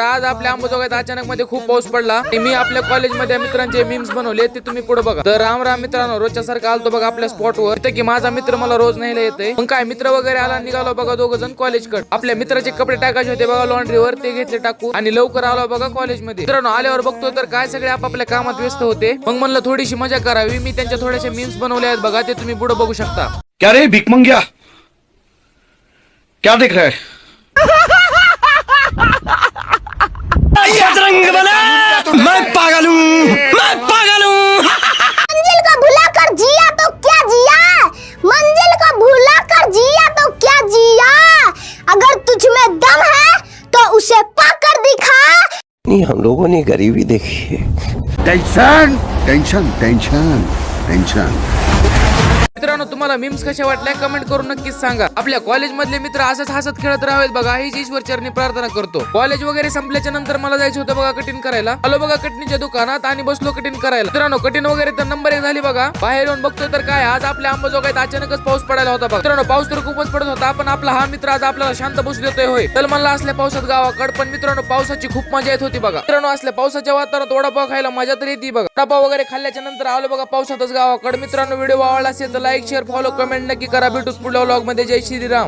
आज आपल्या अंबाजोगाईत अचानक मध्ये खूप पाऊस पडला आणि मी आपल्या कॉलेजमध्ये मित्रांचे मीम्स बनवले ते तुम्ही पुढे बघा. तर राम राम मित्रांनो, रोजच्या सारखं आलतो बघा आपल्या स्पॉटवर. की माझा मित्र मला रोज न्यायला येते. मग काय मित्र वगैरे आला, निघालो बघा दोघ जण कॉलेजकडे. आपल्या मित्राचे कपडे टाकायचे होते बघा लॉन्ड्रीवर, ते घेतले टाकू आणि लवकर आलो बघा कॉलेजमध्ये. मित्रांनो आल्यावर बघतो तर काय सगळे आपापल्या कामात व्यस्त होते. मग म्हणलं थोडीशी मजा करावी. मी त्यांच्या थोड्याशा मीम्स बनवले आहेत बघा, ते तुम्ही पुढे बघू शकता. क्या रे भीख मंग्या, क्या देख रहा है? मैं पागल हूँ, मैं पागल हूँ। मंजिल को भुला कर जिया तो क्या जिया, मंजिल को भुला कर जिया तो क्या जिया, अगर तुझ में दम है तो उसे पाकर दिखा. नहीं, हम लोगों ने गरीबी देखी है. Tension tension tension tension. मित्रांनो तुम्हाला मीम्स कशा वाटल्या कमेंट करून नक्कीच सांगा. आपल्या कॉलेज मधले मित्र असंच हसत खेळत राहावेत बघा, हीच ईश्वर चरणी प्रार्थना करतो. कॉलेज वगैरे संपल्याच्या नंतर मला जायचं होतं बघा कटिंग करायला. आलो बघा कटिंगच्या दुकानात आणि बसलो कटिंग करायला. मित्रांनो कटिंग वगैरे तर नंबर 1 झाली बघा. बाहेर येऊन बघतोय तर काय आज आपल्या अंबाजोगाईत अचानकच पाऊस पडायला होता बघा. मित्रांनो पाऊस तर खूपच पडत होता, पण आपला हा मित्र आज आपल्याला शांत बसू देतोय होय. तर मला असल्या पावसात गावाकड, पण मित्रांनो पावसाची खूप मजा येत होती बघा. मित्रांनो असल्या पावसाच्या वातावरणात वडापाव खायला मजा तर येते बघा. वडापाव वगैरे खाल्ल्याच्या नंतर आलो बघा पावसातच गावाकड. मित्रांनो व्हिडिओ आवडला असेल तर लाईक शेअर फॉलो कमेंट नक्की करा. भेटूच पुढल्या व्लॉग मध्ये. जय श्रीराम.